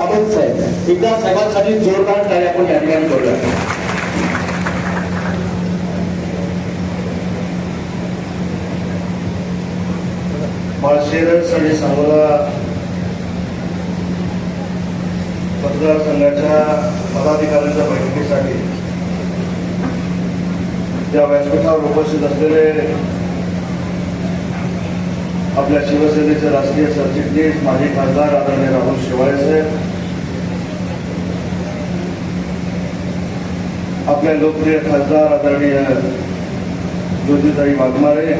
एकदा साहेबांसाठी जोरदार टाळ्या आपण या ठिकाणी करूया. माळशिरस आणि सांगोला मतदारसंघाच्या पदाधिकाऱ्यांच्या बैठकीसाठी या व्यासपीठावर उपस्थित असलेले आपल्या शिवसेनेचे राष्ट्रीय सरचिटणीस माजी खासदार आदरणीय राहुल शेवाळे साहेब, आपल्या लोकप्रिय खासदार आदरणीय ज्योतिताई वाघमारे,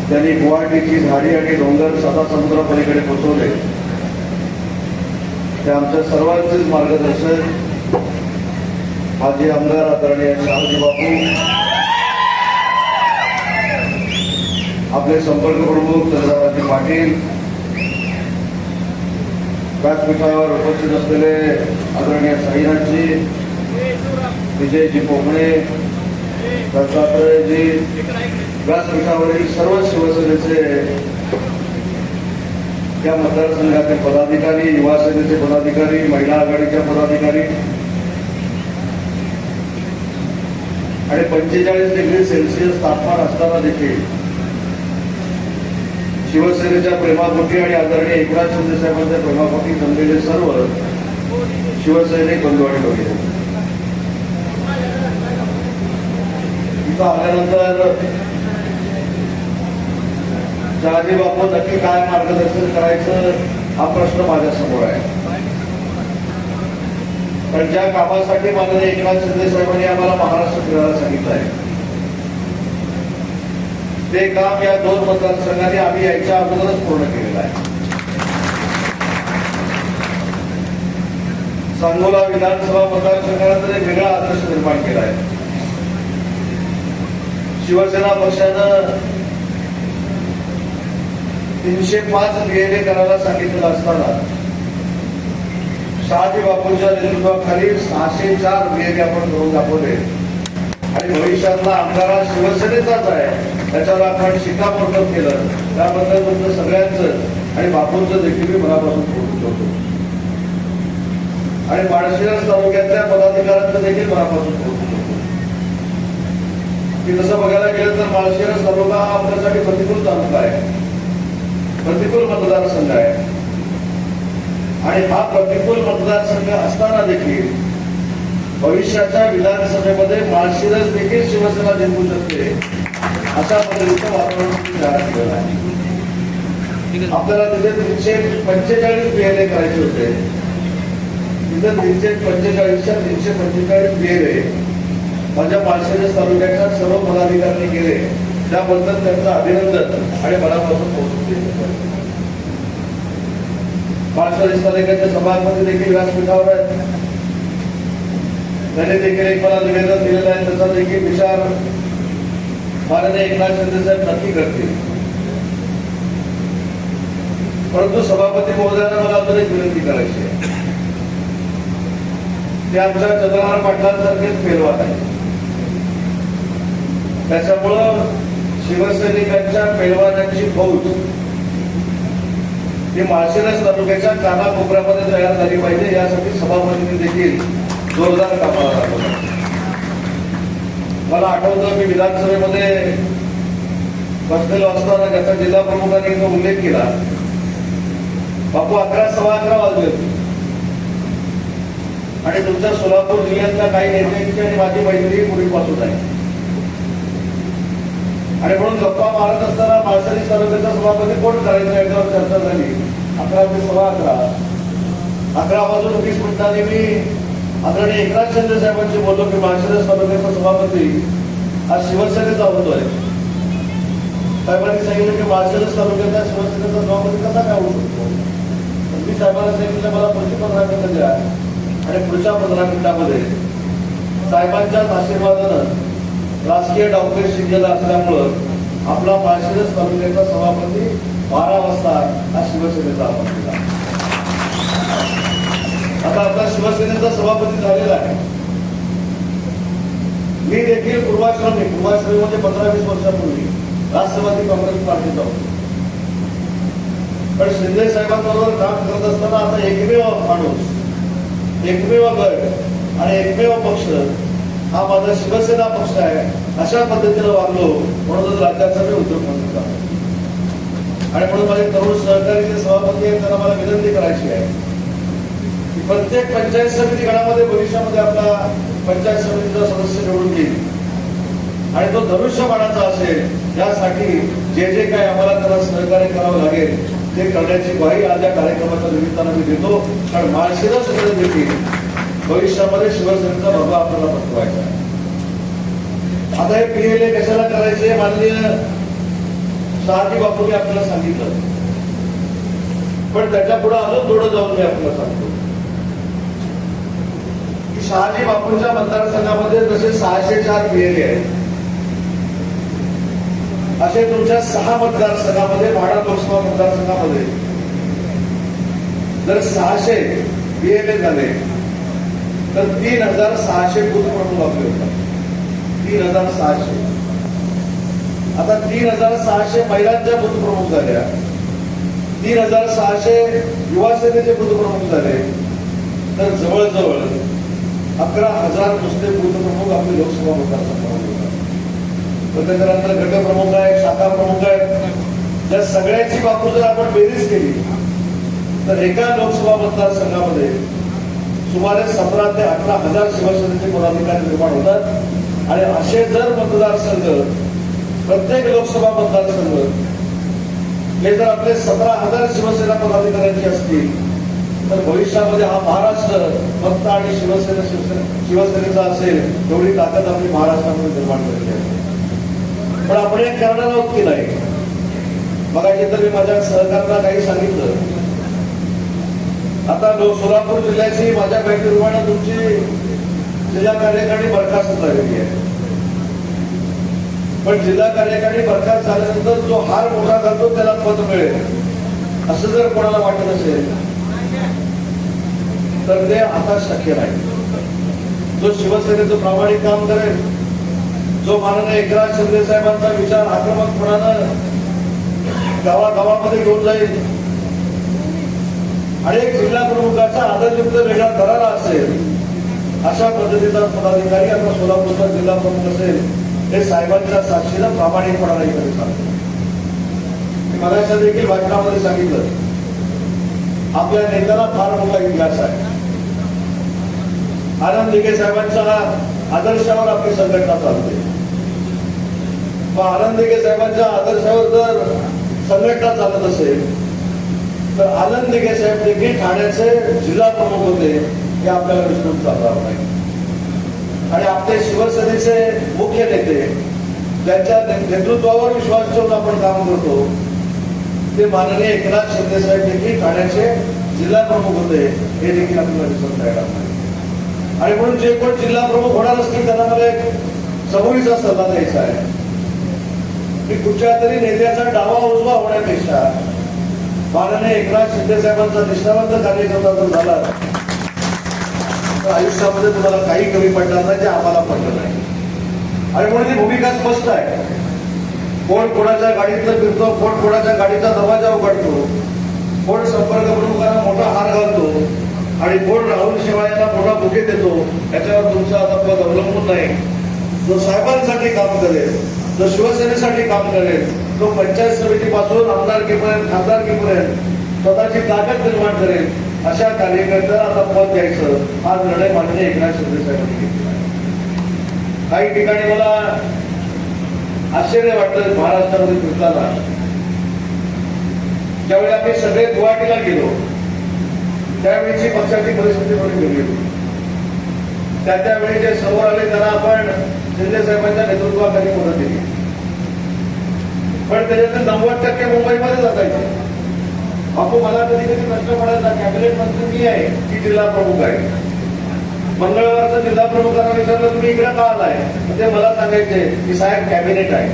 त्यांनी गुवाहाटीची झाडी आणि डोंगर साता समुद्र पलीकडे पोहोचवले, ते आमच्या सर्वांचेच मार्गदर्शक माजी आमदार आदरणीय शहाजी बापू, आपले संपर्क प्रमुख चंद्रकांत पाटील, व्यासपीठावर उपस्थित असलेले आदरणीय साईनाथजी, विजयजी पोकणे, दत्तात्रयजी, व्यासपीठावरील सर्व शिवसेनेचे या मतदारसंघातील पदाधिकारी, युवा सेनेचे पदाधिकारी, महिला आघाडीच्या पदाधिकारी आणि 45 डिग्री सेल्सिअस तापमान असताना देखील शिवसेनेच्या प्रेमापोटी आणि आदरणीय एकनाथ शिंदे साहेबांच्या प्रेमापोटी जमलेले सर्व शिवसैनिक बंधू आणि भगिनी, इथं आल्यानंतर शहाजी बापू नक्की काय मार्गदर्शन करायचं हा प्रश्न माझ्या समोर आहे. पण ज्या कामासाठी माननीय एकनाथ शिंदे साहेबांनी आम्हाला महाराष्ट्र फिरायला सांगितलं आहे, ते काम या 2 मतदारसंघांनी आम्ही याच्या अगोदरच पूर्ण केलेलं आहे. सांगोला विधानसभा मतदारसंघाला तर एक वेगळा आदर्श निर्माण केला आहे. शिवसेना पक्षानं 305 BLA करायला सांगितलं असताना शहाजी बापूंच्या नेतृत्वाखाली 604 BLA आपण करून दाखवले आणि भविष्यातला आमदार शिवसेनेचाच आहे त्याच्यावर आपण शिक्कामोर्तब केलं. त्याबद्दल तुमचं सगळ्यांचं आणि बापूंचं देखील मी मनापासून कौतुक करतो आणि माळशिरस तालुक्यातल्या पदाधिकाऱ्यांचं देखील मनापासून कौतुक करतो की जसं बघायला गेलं तर माळशिरस तालुका हा आपल्यासाठी प्रतिकूल तालुका आहे, प्रतिकूल मतदारसंघ आहे आणि हा प्रतिकूल मतदारसंघ असताना देखील भविष्याच्या विधानसभेमध्ये माळशिरस देखील शिवसेना जिंकू शकते अशा पद्धतीचं वातावरण तयार केलेलं आहे. आपल्याला तिथे 345 BLA करायचे होते, तिथे 345च्या 345 BLA माझ्या माळशिरस तालुक्याच्या सर्व पदाधिकाऱ्यांनी केले, त्याबद्दल त्यांचं अभिनंदन आणि मनापासून कौतुक केलं. माळशिरस तालुक्याच्या सभापती देखील व्यासपीठावर आहेत, त्यांनी देखील एक मला निवेदन दिलेलं आहे, त्याचा देखील विचार माननीय एकनाथ शिंदे साहेब नक्की करतील. परंतु सभापती महोदयांना मला अजून एक विनंती करायची आहे, ते आमच्या चंद्रकांत पाटलांसारखेच पेलवान आहे, त्याच्यामुळं शिवसैनिकांच्या पेलवानांची फौज ही माळशिरस तालुक्याच्या कानाकोपऱ्यामध्ये तयार झाली पाहिजे, यासाठी सभापतींनी देखील जोरदार कामाला लागवलं. मला आठवतं मी विधानसभेमध्ये बसलेलो असताना त्याचा जिल्हा प्रमुखांनी जो उल्लेख केला, बापू 11 सव्वा 11 वाजले आणि तुमच्या सोलापूर जिल्ह्यातल्या काही नेत्यांची आणि माझी मैत्री पूर्वीपासून आहे आणि म्हणून गप्पा मारत असताना माळशिरस तालुक्याचा सभापती कोण करायचं याच्यावर चर्चा झाली. 11 ते सव्वा 11 वाजून 20 मिनिटांनी मी आदरणीय एकनाथ शिंदे साहेबांशी बोललो की माळशिरस तालुक्याचा सभापती आज शिवसेनेचा होतोय. साहेबांनी सांगितलं की माळशिरस तालुक्याचा शिवसेनेचा सभापती कसा काय होऊ शकतो. मी साहेबांना सांगितलं मला पुढची 15 मिनिटं द्या आणि पुढच्या 15 मिनिटांमध्ये साहेबांच्याच आशीर्वादानं राजकीय डावपेच शिकलेला असल्यामुळं आपला माळशिरस तालुक्याचा सभापती 12 वाजता हा शिवसेनेचा आपण दिला. आता आपला शिवसेनेचा सभापती झालेला आहे. मी देखील पूर्वाश्रमीमध्ये 15-20 वर्षापूर्वी राष्ट्रवादी काँग्रेस पार्टीचा होतो. पण शिंदे साहेबांबरोबर काम करत असताना आता एकमेव माणूस, एकमेव गट आणि एकमेव पक्ष हा माझा शिवसेना पक्ष आहे अशा पद्धतीने वागलो म्हणूनच राज्याचा मी उद्योगमंत्री झालो. आणि म्हणून माझे तरुण सहकारी जे सभापती आहेत त्यांना मला विनंती करायची आहे की प्रत्येक पंचायत समिती गणामध्ये भविष्यामध्ये आपला पंचायत समितीचा सदस्य निवडून येईल आणि तो धनुष्यबाणाचा असेल. यासाठी जे जे काही आम्हाला त्याला सहकार्य करावं लागेल ते करण्याची ग्वाही आज या कार्यक्रमाच्या निमित्तानं मी देतो. कारण माळशिरस देखील भविष्यामध्ये शिवसेनेचा बाबा आपल्याला पटवायचा आहे. आता हे PLA कशाला करायचे माननीय शहाजी बापूंनी आपल्याला सांगितलं, पण त्याच्या पुढे अजून थोडं जाऊन मी आपल्याला सांगतो की शहाजी बापूंच्या मतदारसंघामध्ये जसे 604 PLA आहेत असे तुमच्या 6 मतदारसंघामध्ये माढा लोकसभा मतदारसंघामध्ये जर 600 PLA झाले तर 3600 बूथ प्रमुख आपले होतात. 3600. आता 3600 महिलांच्या बूथ प्रमुख झाल्या, 3600 युवा सेनेचे बूथ प्रमुख झाले, तर जवळजवळ 11,000 नुसते बूथ प्रमुख आपले लोकसभा मतदारसंघामध्ये होतात. त्याच्यानंतर गट प्रमुख आहेत, शाखा प्रमुख आहेत. जर सगळ्याची बाजू जर आपण बेरीज केली तर एका लोकसभा मतदारसंघामध्ये सुमारे 17,000 ते 18,000 शिवसेनेचे पदाधिकारी निर्माण होतात. आणि असे जर मतदारसंघ प्रत्येक लोकसभा मतदारसंघ हे जर आपले 17,000 शिवसेना पदाधिकाऱ्यांचे असतील तर भविष्यामध्ये हा महाराष्ट्र फक्त आणि शिवसेनेचा असेल एवढी ताकद आपली महाराष्ट्रामध्ये निर्माण केली आहे. पण आपण एक करणार आहोत की नाही. मगाशी तर मी माझ्या सहकार्यांना काही सांगितलं. आता सोलापूर जिल्ह्याची माझ्या माहितीप्रमाणे तुमची जिल्हा कार्यकारिणी बरखास्त झालेली आहे. पण जिल्हा कार्यकारिणी बरखास्त झाल्यानंतर जो हार मोठा करतो त्याला पद मिळेल असं जर कोणाला वाटत असेल तर ते आता शक्य नाही. जो शिवसेनेचं प्रामाणिक काम करेल, जो माननीय एकनाथ शिंदे साहेबांचा विचार आक्रमकपणानं गावागावामध्ये घेऊन जाईल आणि एक जिल्हा प्रमुखाचा आदरयुक्त वेगळा करारा असेल अशा पद्धतीचा पदाधिकारी आता सोलापूरचा जिल्हा प्रमुख असेल हे साहेबांच्या साक्षीनं प्रामाणिकपणाने करीत आहे. मगाशी देखील भाषणामध्ये सांगितलं आपल्या नेत्याला फार मोठा इतिहास आहे. आनंद दिघे साहेबांच्या आदर्शावर आपली संघटना चालते. मग आनंद दिघे साहेबांच्या आदर्शावर जर संघटना चालत असेल तर आनंद दिघे साहेब देखील ठाण्याचे जिल्हा प्रमुख होते हे आपल्याला विसरून चालणार नाही. आणि आपले शिवसेनेचे मुख्य नेते ज्यांच्या नेतृत्वावर विश्वास ठेवून आपण काम करतो ते माननीय एकनाथ शिंदे साहेब देखील ठाण्याचे जिल्हा प्रमुख होते हे देखील आपल्याला विसरून येणार नाही. आणि म्हणून जे कोण जिल्हा प्रमुख होणार असतील त्यांना मला एक समोरीचा सल्ला द्यायचा आहे की कुठच्या तरी नेत्याचा डावा उजवा होण्यापेक्षा माननीय एकनाथ शिंदे साहेबांचा निष्ठावंत कार्यकर्ता जर झाला तर आयुष्यामध्ये तुम्हाला काही कमी पडणार नाही जे आम्हाला पडलं नाही. आणि म्हणून ती भूमिका स्पष्ट आहे. कोण कोणाच्या गाडीतलं फिरतो, कोण कोणाच्या गाडीचा दरवाजा उघडतो, कोण संपर्क प्रमुखांना मोठा हार घालतो आणि कोण राहुल शेवाळ्याला मोठा बुके देतो याच्यावर तुमचं आता पद अवलंबून नाही. जो साहेबांसाठी काम करेल, जो शिवसेनेसाठी काम करेल, तो पंचायत समितीपासून आमदारकीपर्यंत खासदारकीपर्यंत स्वतःची ताकद निर्माण करेल अशा कार्यकर्त्याला आता पद द्यायचं हा निर्णय माननीय एकनाथ शिंदे साहेबांनी घेतला. काही ठिकाणी मला आश्चर्य वाटलं महाराष्ट्रामध्ये फिरताना. ज्यावेळी आम्ही सगळे गुवाहाटीला गेलो त्यावेळीची पक्षाची परिस्थिती थोडी वेगळी होती. त्यावेळी जे समोर आले त्यांना आपण शिंदे साहेबांच्या नेतृत्वाखाली मदत दिली. पण त्याच्यातून 90% मुंबईमध्ये जातायचे. बापू मला कधी कधी प्रश्न पडायचा कॅबिनेट मंत्री मी आहे की जिल्हा प्रमुख आहे. मंगळवारचं जिल्हा प्रमुखांना विचारलं तुम्ही इकडे का आलाय ते मला सांगायचे की साहेब कॅबिनेट आहे.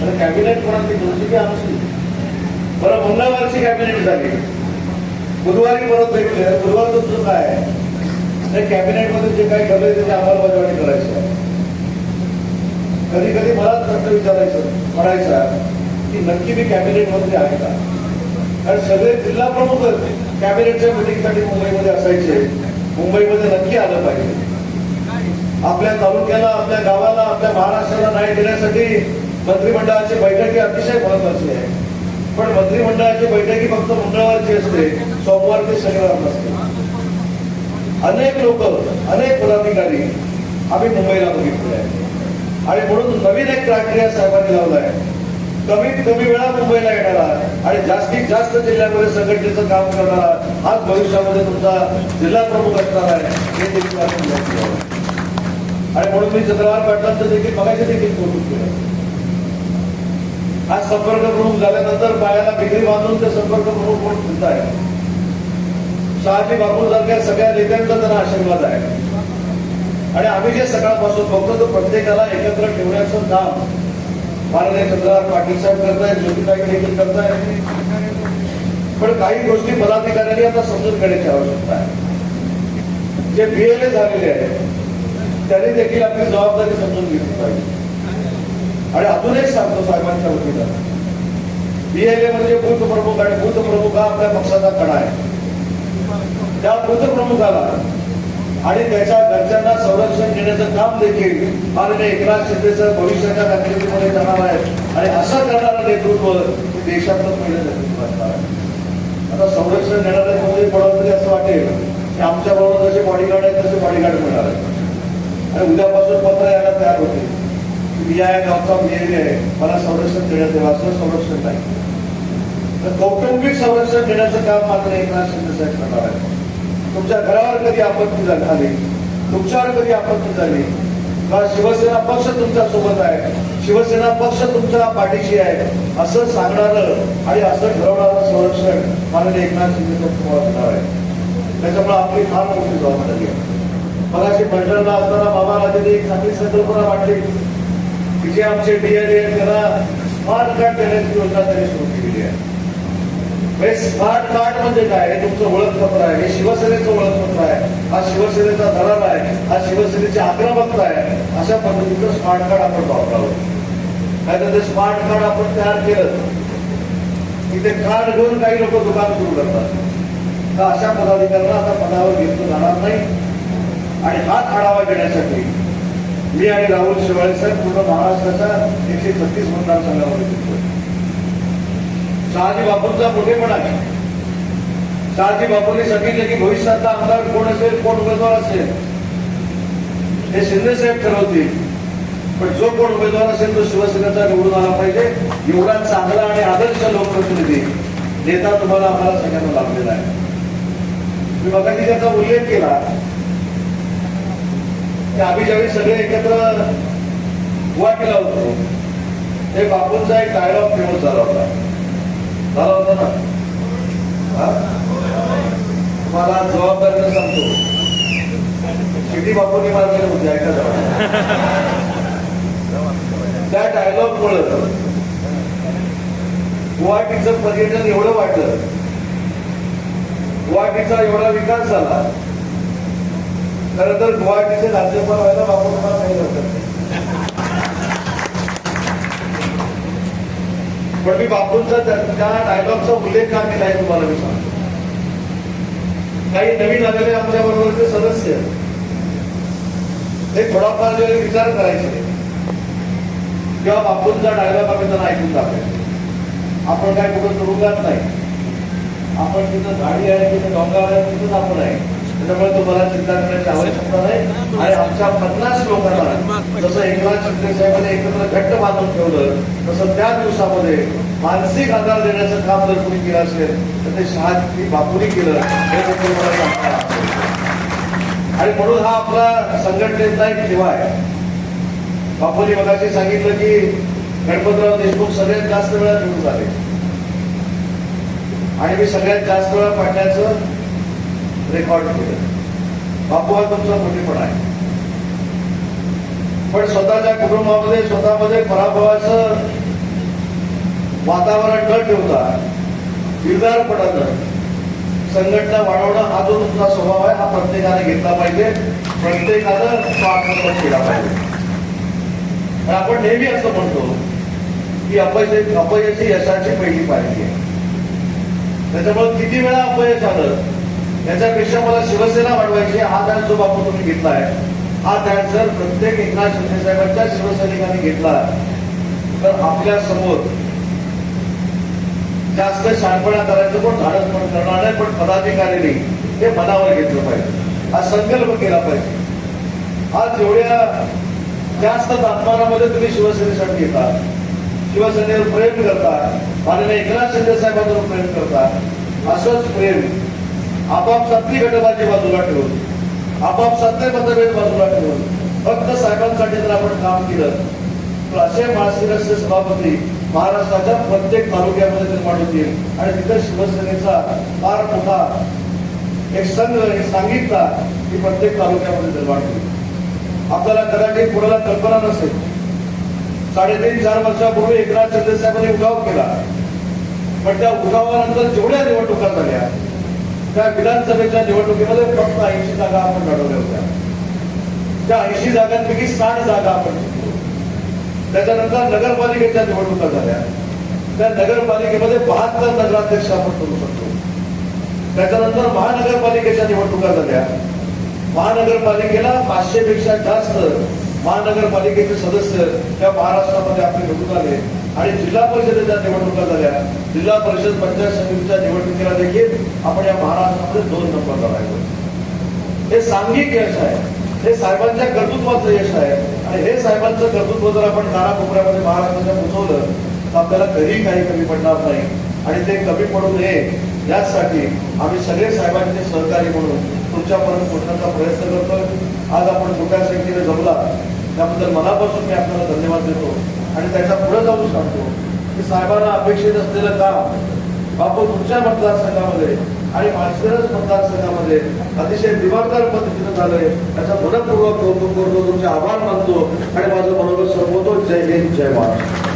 तर कॅबिनेट कोणाची तुमची की आमची. बरं मंगळवारची कॅबिनेट झाली, बुधवारी परत भेटले. बुधवार तुमचं काय आहे त्या कॅबिनेटमध्ये जे काही ठरलंय त्याची अंमलबजावणी करायची आहे. कधी कधी मलाच प्रश्न विचारायचं पडायचा की नक्की मी कॅबिनेट मंत्री आहे का. कारण सगळे जिल्हा प्रमुख कॅबिनेटच्या मिटिंगसाठी मुंबईमध्ये असायचे. मुंबईमध्ये नक्की आलं पाहिजे. आपल्या तालुक्याला, आपल्या गावाला, आपल्या महाराष्ट्राला न्याय देण्यासाठी मंत्रिमंडळाची बैठकी अतिशय महत्वाची आहे. पण मंत्रिमंडळाची बैठकी फक्त मंगळवारची असते, सोमवार ते शनिवार नसते. अनेक लोक, अनेक पदाधिकारी आम्ही मुंबईला बघितले आहे. आणि म्हणून नवीन एक क्रायटेरिया साहेबांनी लावलाय. कमीत कमी वेळा मुंबईला येणारा आणि जास्तीत जास्त जिल्ह्यामध्ये संघटनेचं काम करणारा हाच भविष्यामध्ये तुमचा जिल्हा प्रमुख असणार आहे, हे देखील आपण लक्षात घ्यावं. आणि म्हणून मी चंद्रकांत पाटलांचं देखील बघायचं देखील कौतुक केलं. आज संपर्क प्रमुख झाल्यानंतर पायाला बिगरी बांधून ते संपर्क प्रमुख म्हणून फिरत आहे. शहाजी बापू सारख्या सगळ्या नेत्यांचा त्यांना आशीर्वाद आहे. आणि आम्ही जे सकाळपासून बघतो तो प्रत्येकाला एकत्र ठेवण्याचं काम माननीय चंद्रकांत पाटील साहेब करतायत, ज्योतिताई देखील करतायत. पण काही गोष्टी पदाधिकाऱ्यांनी आता समजून घेण्याची आवश्यकता आहे. जे BLA झालेले आहेत त्यांनी देखील आपली जबाबदारी समजून घेतली पाहिजे. आणि अजून एक सांगतो साहेबांच्या वतीनं, BLA म्हणजे बूथ प्रमुख, आणि बूथ प्रमुख हा आपल्या पक्षाचा कणा आहे. त्या बूथ प्रमुखाला आणि त्याच्या घरच्यांना संरक्षण देण्याचं काम देखील माननीय एकनाथ शिंदेचं भविष्याच्या कारकिर्दीमध्ये जाणार आहे. आणि असं करणारं नेतृत्व देशातलं पहिलं नेतृत्व असणार आहे. आता संरक्षण देणाऱ्या कोणी पडत तरी असं वाटेल की आमच्या बरोबर जसे बॉडीगार्ड आहेत तसे बॉडीगार्ड मिळणार आहेत. आणि उद्यापासून पत्र यायला तयार होते की या गावचा BLA आहे, मला संरक्षण देण्यात यावं. असं संरक्षण नाही, तर कौटुंबिक संरक्षण देण्याचं काम मात्र एकनाथ शिंदे साहेब करणार आहे. तुमच्या घरावर कधी आपत्ती झाली, तुमच्यावर कधी आपत्ती झाली, शिवसेना पक्ष तुमच्या सोबत आहे, शिवसेना पक्ष तुमच्या पाठीशी आहे, असं सांगणारं आणि असं ठरवणारं संरक्षण माननीय एकनाथ शिंदे साहेब आहे. त्याच्यामुळे आपली फार मोठी जबाबदारी आहे. मगाशी मंडळाला असताना बाबा राजेने एक चांगली संकल्पना वाटली की जे आमचे DLA त्यांना स्मार्ट कार्ड देण्याची योजना त्यांनी सुरू केलेली आहे. स्मार्ट कार्ड म्हणजे काय? हे तुमचं ओळखपत्र आहे, हे शिवसेनेचं ओळखपत्र आहे, हा शिवसेनेचा दरार आहे, हा शिवसेनेची आक्रमकता आहे. अशा पद्धतीचं स्मार्ट कार्ड आपण वापरावं. नाहीतर ते स्मार्ट कार्ड आपण तयार केलं की ते कार्ड घेऊन काही लोक दुकान सुरू करतात. तर अशा पदाधिकाऱ्यांना आता पदावर घेतलं जाणार नाही. आणि हाच आढावा घेण्यासाठी मी आणि राहुल शेवाळे साहेब पूर्ण महाराष्ट्राच्या 136 मतदारसंघामध्ये फिरतोय. शहाजी बापूंचा मोठेपणा आहे. शहाजी बापूंनी सांगितलं की भविष्यातला आमदार कोण असेल, कोण उमेदवार असेल हे शिंदे साहेब ठरवतील. पण जो कोण उमेदवार असेल तो शिवसेनेचा निवडून आला पाहिजे. एवढा चांगला आणि आदर्श लोकप्रतिनिधी नेता तुम्हाला आम्हाला सगळ्यांना लाभलेला आहे. मी मगाशी त्याचा उल्लेख केला की आम्ही ज्यावेळी सगळे एकत्र गुवाहाटीला होतो ते बापूंचा एक डायलॉग फेमस झाला होता ना. तुम्हाला जबाबदारीनं सांगतो, शिटी बापूंनी मारलेले होते, ऐका जरा. त्या डायलॉग मुळे गुवाहाटीचं पर्यटन एवढं वाढलं, गुवाहाटीचा एवढा विकास झाला. खरं तर गुवाहाटीचे राज्यपाल व्हायला बापू तुम्हाला काही हरकत नाही. पण मी बापूंचा त्या डायलॉगचा उल्लेख का केला आहे तुम्हाला मी सांगतो. काही नवीन आलेले आमच्या बरोबरचे सदस्य हे थोडाफार विचार करायचे किंवा बापूंचा डायलॉग आम्ही त्यांना ऐकून टाकायचो. आपण काय कुठं तुरुंगात नाही, आपण तिथं झाडी आहे, तिथं डोंगर आहे, तिथंच आपण आहे. त्याच्यामुळे तुम्हाला चिंता करण्याची आवश्यकता नाही. आणि आमच्या 50 लोकांना जसं एकनाथ शिंदे साहेबांनी एकत्र घट्ट बांधून ठेवलं, तसं त्या दिवसामध्ये मानसिक आधार देण्याचं काम जर कोणी केलं असेल तर ते शहाजी बापूंनी केलं, हे देखील मला सांगता. आणि म्हणून हा आपला संघटनेचा एक ठेवा आहे. बापूंनी मगाशी सांगितलं की गणपतराव देशमुख सगळ्यात जास्त वेळा निवडून आले आणि मी सगळ्यात जास्त वेळा पाडण्याचं रेकॉर्ड केलं. बापू हा तुमचा मोठेपणा आहे. पण स्वतःच्या कुटुंबामध्ये स्वतःमध्ये पराभवाचं वातावरण न ठेवता निर्धारपणानं संघटना वाढवणं हा जो तुमचा स्वभाव आहे हा प्रत्येकाने घेतला पाहिजे. प्रत्येकानं तो आत्मसात केला पाहिजे. आपण नेहमी असं म्हणतो की अपयश ही यशाची पहिली पायरी आहे. त्याच्यामुळे किती वेळा अपयश आलं याच्यापेक्षा मला शिवसेना वाढवायची हा ध्यान जो बापू तुम्ही घेतलाय, हा ध्यान जर प्रत्येक एकनाथ शिंदे साहेबांच्या शिवसैनिकांनी घेतला तर आपल्या समोर जास्त शहाणपणा करायचं कोण धाडस पण करणार नाही, पण पदाधिकाऱ्यांनी हे मनावर घेतलं पाहिजे, हा संकल्प केला पाहिजे. आज एवढ्या जास्त तापमानामध्ये तुम्ही शिवसेनेसाठी येता, शिवसेनेवर प्रेम करता, माननीय एकनाथ शिंदे साहेबांवर प्रेम करता. असंच प्रेम आपापसातली गटबाजी बाजूला ठेवून, आपापसातले मतभेद बाजूला ठेवून फक्त साहेबांसाठी जर आपण काम केलं तर असे माळशिरसचे सभापती महाराष्ट्राच्या प्रत्येक तालुक्यामध्ये निर्माण होतील आणि तिथे शिवसेनेचा फार मोठा एक संघ, एक सांगितला की प्रत्येक तालुक्यामध्ये निर्माण होईल. आपल्याला कदाचित कोणाला कल्पना नसेल, 3.5-4 वर्षापूर्वी एकनाथ शिंदे साहेबांनी उठाव केला, पण त्या उठावानंतर जेवढ्या निवडणुका झाल्या त्या विधानसभेच्या निवडणुकीमध्ये फक्त 80 जागा आपण लढवल्या होत्या. त्या 80 जागांपैकी 60 जागा आपण जिंकलो. त्याच्यानंतर नगरपालिकेच्या निवडणुका झाल्या, त्या नगरपालिकेमध्ये 72 नगराध्यक्ष आपण करू शकतो. त्याच्यानंतर महानगरपालिकेच्या निवडणुका झाल्या, महानगरपालिकेला 500 पेक्षा जास्त महानगरपालिकेचे सदस्य त्या महाराष्ट्रामध्ये आपले निवडून आले आणि जिल्हा परिषदेच्या निवडणुका झाल्या. जिल्हा परिषद पंचायत समितीच्या निवडणुकीला देखील आपण या महाराष्ट्रामध्ये 2 नंबर राहिलो. हे सांघिक यश आहे, हे साहेबांच्या कर्तृत्वाचं यश आहे आणि हे साहेबांचं कर्तृत्व जर आपण कानाकोपऱ्यामध्ये महाराष्ट्राच्या पोहोचवलं तर आपल्याला कधीही काही कमी पडणार नाही आणि ते कमी पडू नये यासाठी आम्ही सगळे साहेबांचे सहकारी म्हणून तुमच्यापर्यंत पोहोचण्याचा प्रयत्न करतोय. आज आपण मोठ्या संख्येने जमला त्याबद्दल मनापासून मी आपल्याला धन्यवाद देतो आणि त्याच्या पुढे जाऊन सांगतो की साहेबांना अपेक्षित असलेलं काम बापू तुमच्या मतदारसंघामध्ये आणि माळशिरस मतदारसंघामध्ये अतिशय दिवाळदार पद्धतीने झालंय. त्याचा मनपूर्वक कौतुक करतो, तुमचे आभार मानतो आणि माझं मनोगत संपवतो. जय हिंद, जय महाराष्ट्र.